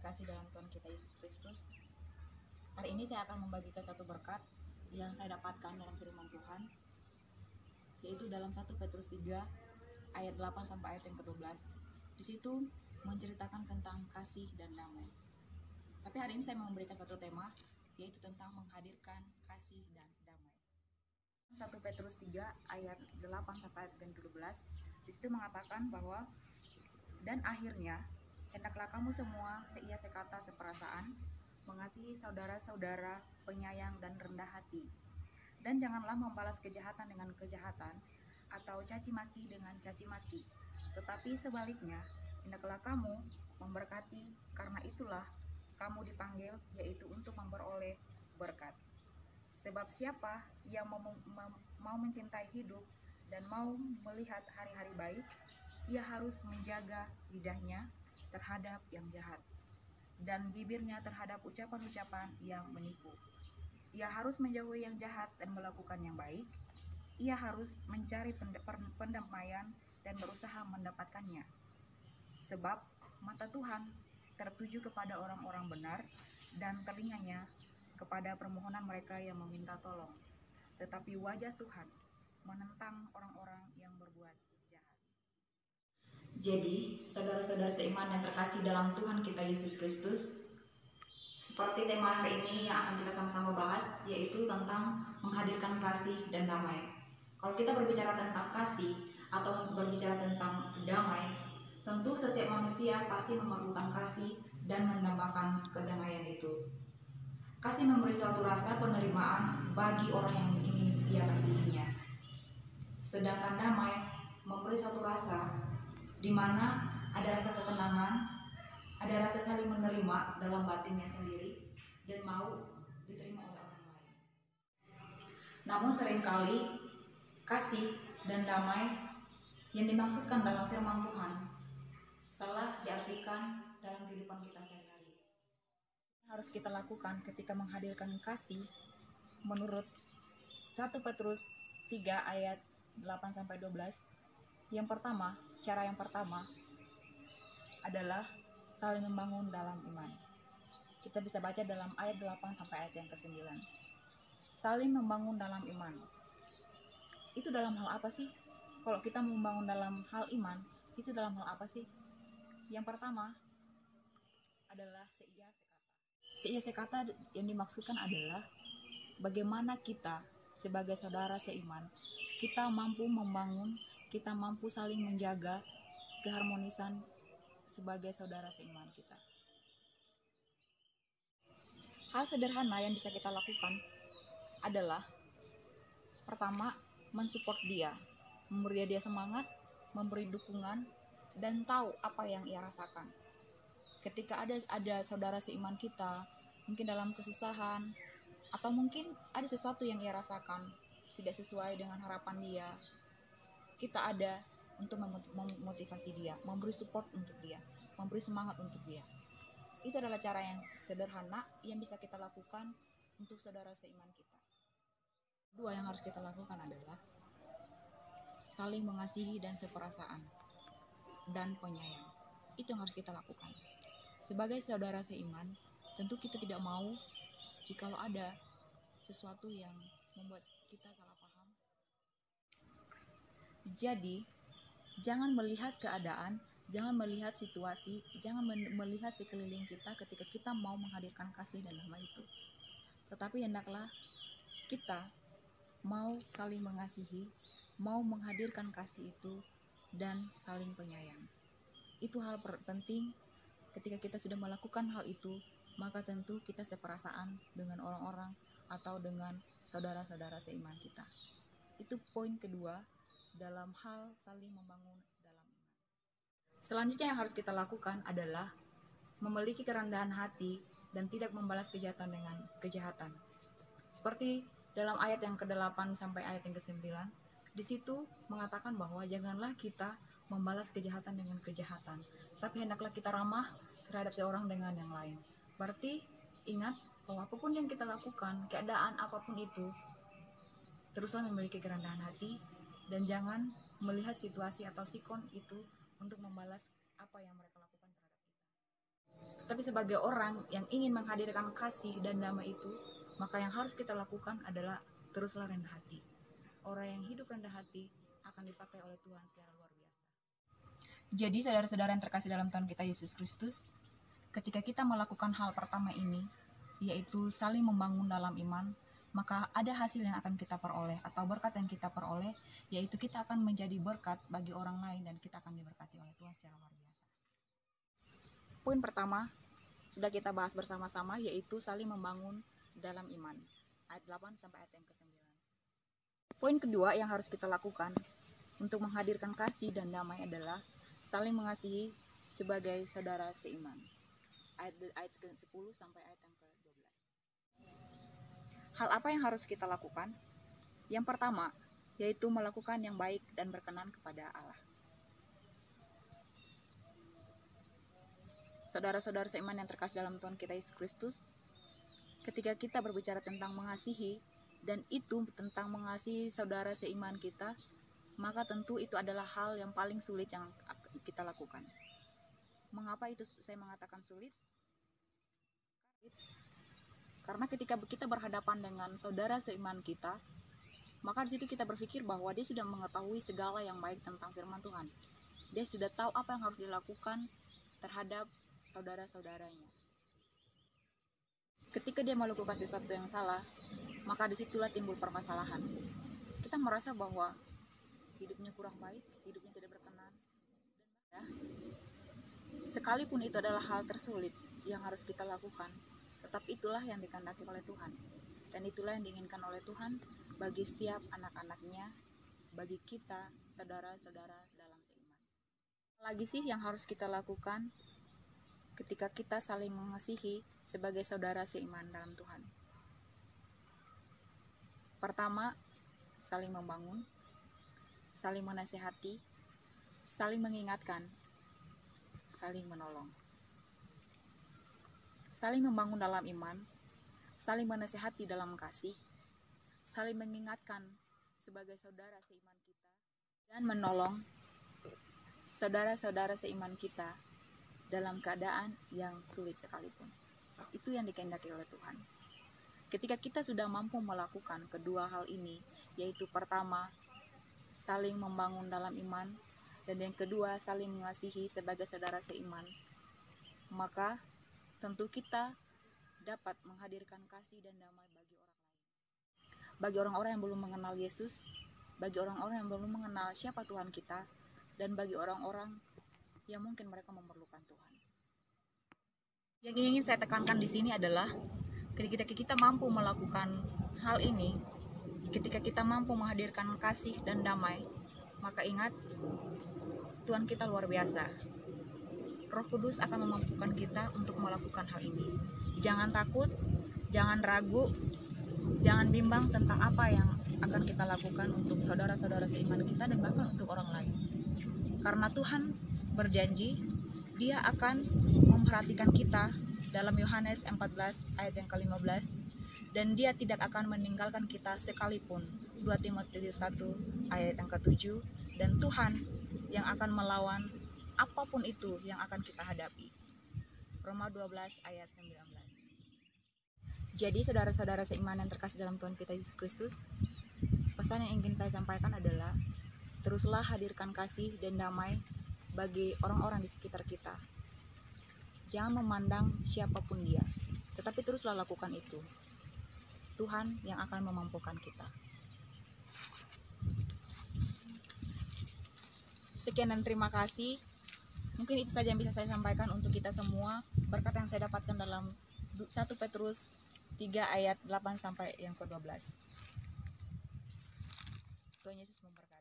terkasih dalam Tuhan kita Yesus Kristus. Hari ini saya akan membagikan satu berkat yang saya dapatkan dalam firman Tuhan, yaitu dalam 1 Petrus 3 ayat 8 sampai ayat yang ke-12. Di situ menceritakan tentang kasih dan damai. Tapi hari ini saya mau memberikan satu tema, yaitu tentang menghadirkan kasih dan damai. 1 Petrus 3 ayat 8 sampai ayat yang ke-12. Di situ mengatakan bahwa dan akhirnya hendaklah kamu semua seia sekata seperasaan, mengasihi saudara-saudara, penyayang dan rendah hati. Dan janganlah membalas kejahatan dengan kejahatan, atau caci maki dengan caci maki. Tetapi sebaliknya, hendaklah kamu memberkati, karena itulah kamu dipanggil, yaitu untuk memperoleh berkat. Sebab siapa yang mau mencintai hidup dan mau melihat hari-hari baik, ia harus menjaga lidahnya terhadap yang jahat, dan bibirnya terhadap ucapan-ucapan yang menipu. Ia harus menjauhi yang jahat dan melakukan yang baik. Ia harus mencari pendamaian dan berusaha mendapatkannya. Sebab mata Tuhan tertuju kepada orang-orang benar, dan telinganya kepada permohonan mereka yang meminta tolong. Tetapi wajah Tuhan menentang orang-orang yang berbuat jahat. Jadi, saudara-saudara seiman yang terkasih dalam Tuhan kita Yesus Kristus, seperti tema hari ini yang akan kita sama-sama bahas, yaitu tentang menghadirkan kasih dan damai. Kalau kita berbicara tentang kasih atau berbicara tentang damai, tentu setiap manusia pasti memerlukan kasih dan mendambakan kedamaian itu. Kasih memberi suatu rasa penerimaan bagi orang yang ingin ia kasihinya. Sedangkan damai memberi suatu rasa di mana ada rasa ketenangan, ada rasa saling menerima dalam batinnya sendiri dan mau diterima oleh orang lain. Namun seringkali kasih dan damai yang dimaksudkan dalam firman Tuhan salah diartikan dalam kehidupan kita sehari-hari. Harus kita lakukan ketika menghadirkan kasih menurut 1 Petrus 3 ayat 8 sampai 12. Cara yang pertama adalah saling membangun dalam iman. Kita bisa baca dalam ayat 8 sampai ayat yang ke-9. Saling membangun dalam iman. Itu dalam hal apa sih? Kalau kita membangun dalam hal iman, itu dalam hal apa sih? Yang pertama adalah seia sekata. Seia sekata yang dimaksudkan adalah bagaimana kita sebagai saudara seiman, kita mampu membangun, kita mampu saling menjaga keharmonisan sebagai saudara seiman kita. Hal sederhana yang bisa kita lakukan adalah pertama, mensupport dia, memberi dia semangat, memberi dukungan, dan tahu apa yang ia rasakan. Ketika ada saudara seiman kita, mungkin dalam kesusahan, atau mungkin ada sesuatu yang ia rasakan tidak sesuai dengan harapan dia, kita ada untuk memotivasi dia, memberi support untuk dia, memberi semangat untuk dia. Itu adalah cara yang sederhana yang bisa kita lakukan untuk saudara seiman kita. Dua yang harus kita lakukan adalah saling mengasihi dan seperasaan dan penyayang. Itu yang harus kita lakukan. Sebagai saudara seiman, tentu kita tidak mau jikalau ada sesuatu yang membuat kita salah paham. Jadi, jangan melihat keadaan, jangan melihat situasi, jangan melihat sekeliling kita ketika kita mau menghadirkan kasih dan damai itu. Tetapi hendaklah kita mau saling mengasihi, mau menghadirkan kasih itu, dan saling penyayang. Itu hal penting. Ketika kita sudah melakukan hal itu, maka tentu kita seperasaan dengan orang-orang atau dengan saudara-saudara seiman kita. Itu poin kedua dalam hal saling membangun dalam iman. Selanjutnya yang harus kita lakukan adalah memiliki kerendahan hati dan tidak membalas kejahatan dengan kejahatan. Seperti dalam ayat yang ke-8 sampai ayat yang ke-9, di situ mengatakan bahwa janganlah kita membalas kejahatan dengan kejahatan, tapi hendaklah kita ramah terhadap seorang dengan yang lain. Berarti ingat bahwa apapun yang kita lakukan, keadaan apapun itu, teruslah memiliki kerendahan hati dan jangan melihat situasi atau sikon itu untuk membalas apa yang mereka lakukan terhadap kita. Tapi sebagai orang yang ingin menghadirkan kasih dan damai itu, maka yang harus kita lakukan adalah teruslah rendah hati. Orang yang hidup rendah hati akan dipakai oleh Tuhan secara luar biasa. Jadi saudara-saudara yang terkasih dalam Tuhan kita Yesus Kristus, ketika kita melakukan hal pertama ini, yaitu saling membangun dalam iman, maka ada hasil yang akan kita peroleh atau berkat yang kita peroleh, yaitu kita akan menjadi berkat bagi orang lain dan kita akan diberkati oleh Tuhan secara luar biasa. Poin pertama sudah kita bahas bersama-sama, yaitu saling membangun dalam iman. Ayat 8 sampai ayat yang ke-9. Poin kedua yang harus kita lakukan untuk menghadirkan kasih dan damai adalah saling mengasihi sebagai saudara seiman. Ayat ke-10 sampai ayat yang ke-12. Hal apa yang harus kita lakukan? Yang pertama, yaitu melakukan yang baik dan berkenan kepada Allah. Saudara-saudara seiman yang terkasih dalam Tuhan kita Yesus Kristus, ketika kita berbicara tentang mengasihi, dan itu tentang mengasihi saudara seiman kita, maka tentu itu adalah hal yang paling sulit yang kita lakukan. Mengapa itu saya mengatakan sulit? Karena ketika kita berhadapan dengan saudara seiman kita, maka di situ kita berpikir bahwa dia sudah mengetahui segala yang baik tentang firman Tuhan. Dia sudah tahu apa yang harus dilakukan terhadap saudara-saudaranya. Ketika dia melakukan sesuatu yang salah, maka disitulah timbul permasalahan. Kita merasa bahwa hidupnya kurang baik, hidupnya tidak berkenan. Sekalipun itu adalah hal tersulit yang harus kita lakukan, tetap itulah yang dikehendaki oleh Tuhan. Dan itulah yang diinginkan oleh Tuhan bagi setiap anak-anaknya, bagi kita, saudara-saudara dalam seiman. Apa lagi sih yang harus kita lakukan ketika kita saling mengasihi sebagai saudara seiman dalam Tuhan? Pertama, saling membangun, saling menasihati, saling mengingatkan, saling menolong. Saling membangun dalam iman, saling menasihati dalam kasih, saling mengingatkan sebagai saudara seiman kita, dan menolong saudara-saudara seiman kita dalam keadaan yang sulit sekalipun. Itu yang dikehendaki oleh Tuhan. Ketika kita sudah mampu melakukan kedua hal ini, yaitu pertama, saling membangun dalam iman, dan yang kedua, saling mengasihi sebagai saudara seiman, maka tentu kita dapat menghadirkan kasih dan damai bagi orang lain. Bagi orang-orang yang belum mengenal Yesus, bagi orang-orang yang belum mengenal siapa Tuhan kita, dan bagi orang-orang yang mungkin mereka memerlukan Tuhan. Yang ingin saya tekankan di sini adalah ketika kita mampu melakukan hal ini, ketika kita mampu menghadirkan kasih dan damai, maka ingat, Tuhan kita luar biasa. Roh Kudus akan memampukan kita untuk melakukan hal ini. Jangan takut, jangan ragu, jangan bimbang tentang apa yang akan kita lakukan untuk saudara-saudara seiman kita dan bahkan untuk orang lain. Karena Tuhan berjanji, Dia akan memperhatikan kita dalam Yohanes 14 ayat yang ke-15, dan Dia tidak akan meninggalkan kita sekalipun. 2 Timotius 1 ayat yang ke-7, dan Tuhan yang akan melawan apapun itu yang akan kita hadapi. Roma 12 ayat 19. Jadi saudara-saudara seiman yang terkasih dalam Tuhan kita Yesus Kristus, pesan yang ingin saya sampaikan adalah teruslah hadirkan kasih dan damai bagi orang-orang di sekitar kita. Jangan memandang siapapun dia, tetapi teruslah lakukan itu. Tuhan yang akan memampukan kita. Sekian dan terima kasih. Mungkin itu saja yang bisa saya sampaikan untuk kita semua. Berkat yang saya dapatkan dalam 1 Petrus 3 ayat 8 sampai yang ke-12. Tuhan Yesus memberkati.